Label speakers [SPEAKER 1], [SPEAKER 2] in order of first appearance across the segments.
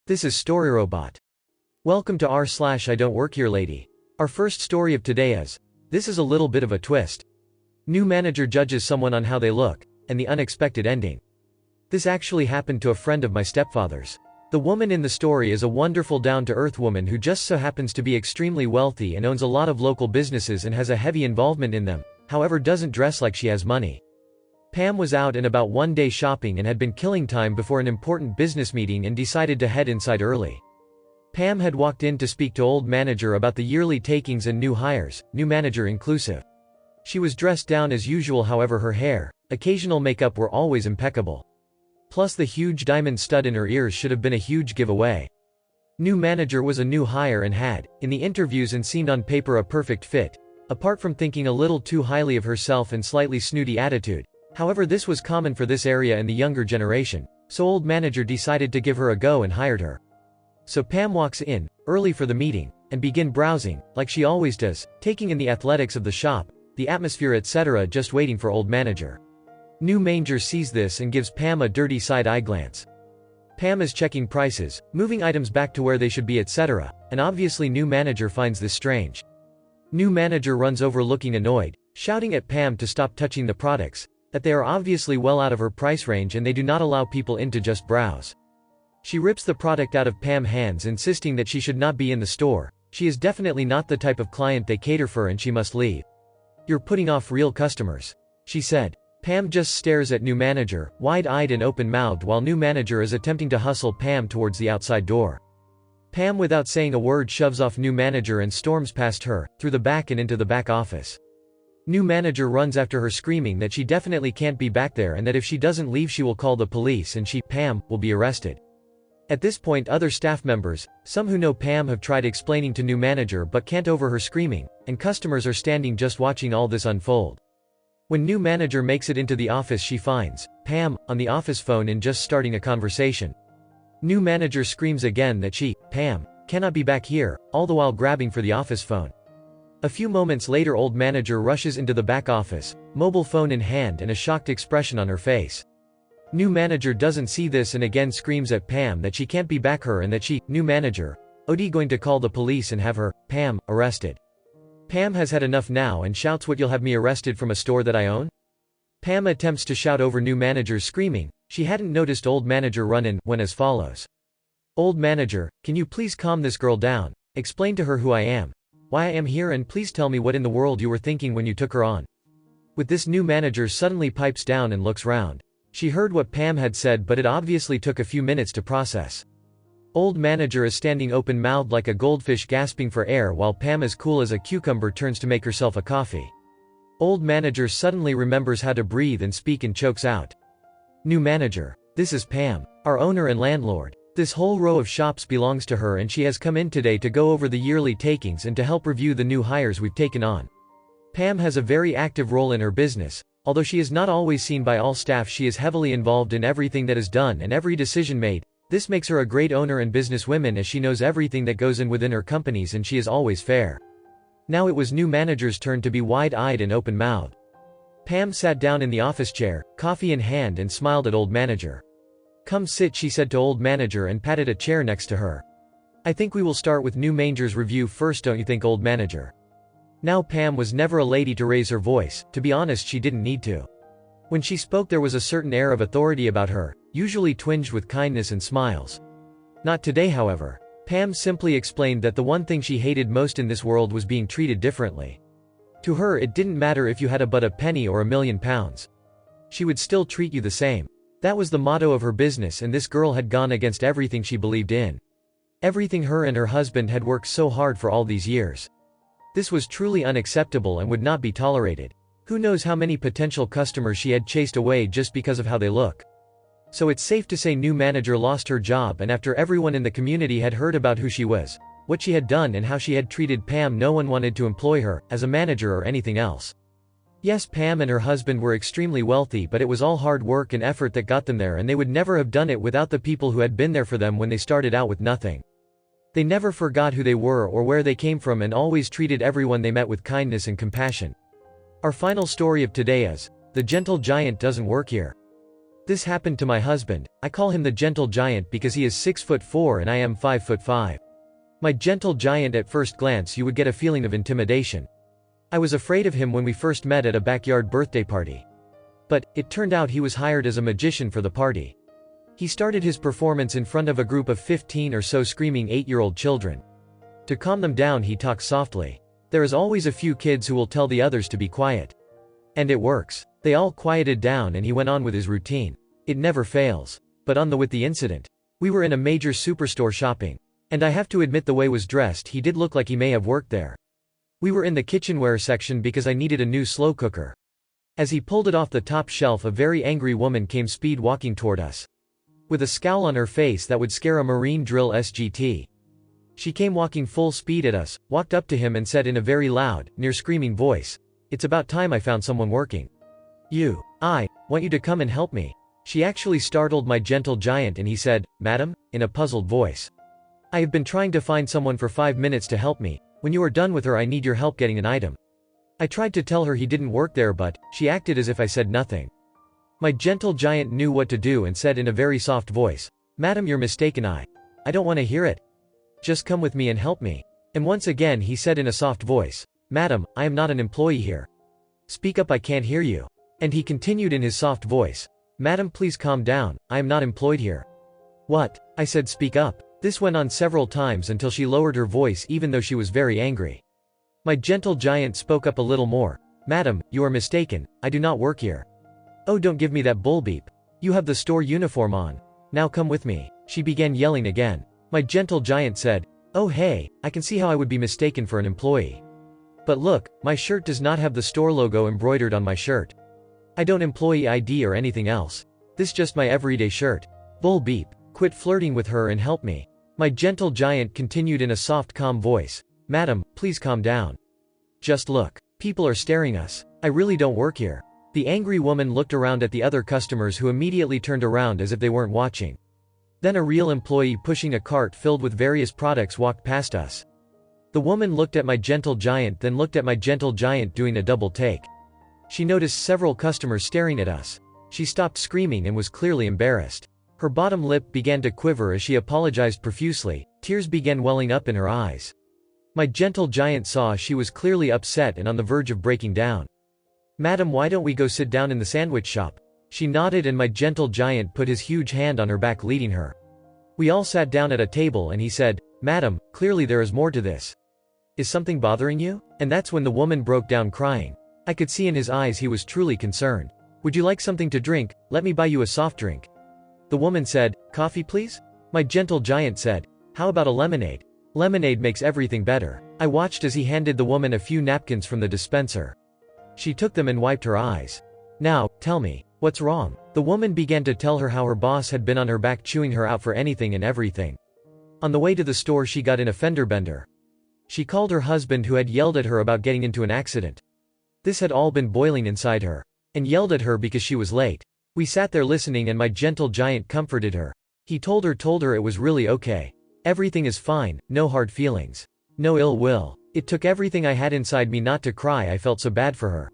[SPEAKER 1] This is Story Robot. Welcome to r/IDontWorkHereLady. Our first story of today is, this is a little bit of a twist. New manager judges someone on how they look, and the unexpected ending. This actually happened to a friend of my stepfather's. The woman in the story is a wonderful down-to-earth woman who just so happens to be extremely wealthy and owns a lot of local businesses and has a heavy involvement in them, however doesn't dress like she has money. Pam was out and about one day shopping and had been killing time before an important business meeting and decided to head inside early. Pam had walked in to speak to old manager about the yearly takings and new hires, new manager inclusive. She was dressed down as usual, however her hair, occasional makeup were always impeccable. Plus the huge diamond stud in her ears should have been a huge giveaway. New manager was a new hire and had, in the interviews and seemed on paper a perfect fit, apart from thinking a little too highly of herself and slightly snooty attitude. However, this was common for this area and the younger generation, so old manager decided to give her a go and hired her. So Pam walks in, early for the meeting, and begin browsing, like she always does, taking in the athletics of the shop, the atmosphere etc., just waiting for old manager. New manager sees this and gives Pam a dirty side-eye glance. Pam is checking prices, moving items back to where they should be etc., and obviously new manager finds this strange. New manager runs over looking annoyed, shouting at Pam to stop touching the products, that they are obviously well out of her price range and they do not allow people in to just browse. She rips the product out of Pam's hands, insisting that she should not be in the store. She is definitely not the type of client they cater for and she must leave. "You're putting off real customers," she said. Pam just stares at new manager, wide-eyed and open-mouthed, while new manager is attempting to hustle Pam towards the outside door. Pam, without saying a word, shoves off new manager and storms past her, through the back and into the back office. New manager runs after her, screaming that she definitely can't be back there and that if she doesn't leave she will call the police and she, Pam, will be arrested. At this point other staff members, some who know Pam, have tried explaining to new manager but can't over her screaming, and customers are standing just watching all this unfold. When new manager makes it into the office she finds Pam on the office phone and just starting a conversation. New manager screams again that she, Pam, cannot be back here, all the while grabbing for the office phone. A few moments later old manager rushes into the back office, mobile phone in hand and a shocked expression on her face. New manager doesn't see this and again screams at Pam that she can't be back here and that she, new manager, going to call the police and have her, Pam, arrested. Pam has had enough now and shouts, "What, you'll have me arrested from a store that I own?" Pam attempts to shout over new manager's screaming. She hadn't noticed old manager run in, when as follows. "Old manager, can you please calm this girl down, explain to her who I am, why I am here, and please tell me what in the world you were thinking when you took her on." With this new manager suddenly pipes down and looks round. She heard what Pam had said but it obviously took a few minutes to process. Old manager is standing open-mouthed like a goldfish gasping for air while Pam, as cool as a cucumber, turns to make herself a coffee. Old manager suddenly remembers how to breathe and speak and chokes out. New manager, "This is Pam, our owner and landlord. This whole row of shops belongs to her and she has come in today to go over the yearly takings and to help review the new hires we've taken on." Pam has a very active role in her business. Although she is not always seen by all staff, she is heavily involved in everything that is done and every decision made. This makes her a great owner and businesswoman as she knows everything that goes in within her companies and she is always fair. Now it was new manager's turn to be wide-eyed and open-mouthed. Pam sat down in the office chair, coffee in hand, and smiled at old manager. "Come sit," she said to old manager and patted a chair next to her. "I think we will start with new manager's review first, don't you think, old manager?" Now Pam was never a lady to raise her voice. To be honest, she didn't need to. When she spoke there was a certain air of authority about her, usually twinged with kindness and smiles. Not today, however. Pam simply explained that the one thing she hated most in this world was being treated differently. To her it didn't matter if you had but a penny or £1,000,000. She would still treat you the same. That was the motto of her business, and this girl had gone against everything she believed in. Everything her and her husband had worked so hard for all these years. This was truly unacceptable and would not be tolerated. Who knows how many potential customers she had chased away just because of how they look. So it's safe to say new manager lost her job, and after everyone in the community had heard about who she was, what she had done and how she had treated Pam, no one wanted to employ her as a manager or anything else. Yes, Pam and her husband were extremely wealthy, but it was all hard work and effort that got them there, and they would never have done it without the people who had been there for them when they started out with nothing. They never forgot who they were or where they came from and always treated everyone they met with kindness and compassion. Our final story of today is, The Gentle Giant Doesn't Work Here. This happened to my husband. I call him the gentle giant because he is 6'4" and I am 5'5". My gentle giant, at first glance you would get a feeling of intimidation. I was afraid of him when we first met at a backyard birthday party. But it turned out he was hired as a magician for the party. He started his performance in front of a group of 15 or so screaming 8-year-old children. To calm them down he talks softly. There is always a few kids who will tell the others to be quiet. And it works. They all quieted down and he went on with his routine. It never fails. But on with the incident. We were in a major superstore shopping. And I have to admit the way was dressed he did look like he may have worked there. We were in the kitchenware section because I needed a new slow cooker. As he pulled it off the top shelf, a very angry woman came speed walking toward us. With a scowl on her face that would scare a marine drill SGT. She came walking full speed at us, walked up to him and said in a very loud, near screaming voice, "It's about time I found someone working. I want you to come and help me." She actually startled my gentle giant and he said, "Madam?" in a puzzled voice. "I have been trying to find someone for 5 minutes to help me. When you are done with her I need your help getting an item." I tried to tell her he didn't work there but she acted as if I said nothing. My gentle giant knew what to do and said in a very soft voice, "Madam, you're mistaken. I don't want to hear it. Just come with me and help me." And once again he said in a soft voice, "Madam, I am not an employee here. Speak up, I can't hear you." And he continued in his soft voice, "Madam, please calm down, I am not employed here." "What?" I said, "Speak up." This went on several times until she lowered her voice even though she was very angry. My gentle giant spoke up a little more, "Madam, you are mistaken, I do not work here." "Oh, don't give me that bullbeep. You have the store uniform on. Now come with me." She began yelling again. My gentle giant said, "Oh hey, I can see how I would be mistaken for an employee. But look, my shirt does not have the store logo embroidered on my shirt. I don't employee ID or anything else. This just my everyday shirt. Bull beep. Quit flirting with her and help me." My gentle giant continued in a soft, calm voice, "Madam, please calm down. Just look. People are staring us. I really don't work here." The angry woman looked around at the other customers who immediately turned around as if they weren't watching. Then a real employee pushing a cart filled with various products walked past us. The woman looked at my gentle giant, then looked at my gentle giant doing a double take. She noticed several customers staring at us. She stopped screaming and was clearly embarrassed. Her bottom lip began to quiver as she apologized profusely, tears began welling up in her eyes. My gentle giant saw she was clearly upset and on the verge of breaking down. "Madam, why don't we go sit down in the sandwich shop?" She nodded and my gentle giant put his huge hand on her back, leading her. We all sat down at a table and he said, "Madam, clearly there is more to this. Is something bothering you?" And that's when the woman broke down crying. I could see in his eyes he was truly concerned. "Would you like something to drink? Let me buy you a soft drink." The woman said, "Coffee please?" My gentle giant said, "How about a lemonade? Lemonade makes everything better." I watched as he handed the woman a few napkins from the dispenser. She took them and wiped her eyes. "Now, tell me, what's wrong?" The woman began to tell her how her boss had been on her back chewing her out for anything and everything. On the way to the store she got in a fender bender. She called her husband who had yelled at her about getting into an accident. This had all been boiling inside her. And yelled at her because she was late. We sat there listening and my gentle giant comforted her. He told her it was really okay. Everything is fine, no hard feelings. No ill will. It took everything I had inside me not to cry, I felt so bad for her.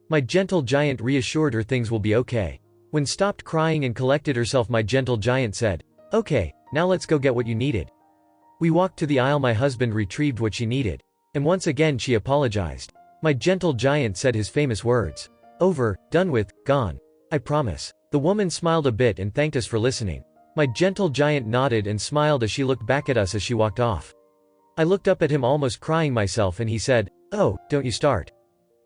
[SPEAKER 1] My gentle giant reassured her things will be okay. When stopped crying and collected herself, my gentle giant said, "Okay, now let's go get what you needed." We walked to the aisle, my husband retrieved what she needed. And once again she apologized. My gentle giant said his famous words. "Over, done with, gone. I promise." The woman smiled a bit and thanked us for listening. My gentle giant nodded and smiled as she looked back at us as she walked off. I looked up at him almost crying myself and he said, "Oh, don't you start.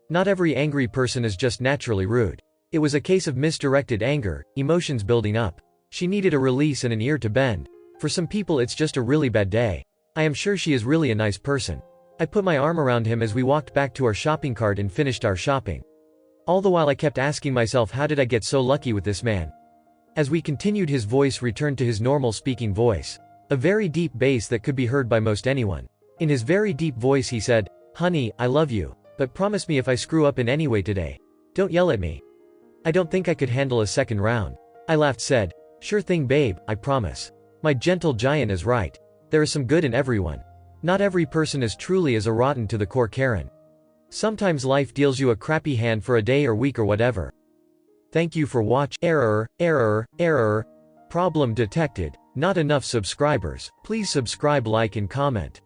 [SPEAKER 1] Not every angry person is just naturally rude. It was a case of misdirected anger, emotions building up. She needed a release and an ear to bend. For some people it's just a really bad day. I am sure she is really a nice person." I put my arm around him as we walked back to our shopping cart and finished our shopping. All the while I kept asking myself, how did I get so lucky with this man? As we continued, his voice returned to his normal speaking voice. A very deep bass that could be heard by most anyone. In his very deep voice he said, "Honey, I love you, but promise me if I screw up in any way today, don't yell at me." I don't think I could handle a second round. I laughed, said, "Sure thing babe, I promise." My gentle giant is right. There is some good in everyone. Not every person is truly as a rotten to the core Karen. Sometimes life deals you a crappy hand for a day or week or whatever. Thank you for watch. Error. Problem detected. Not enough subscribers. Please subscribe, like and comment.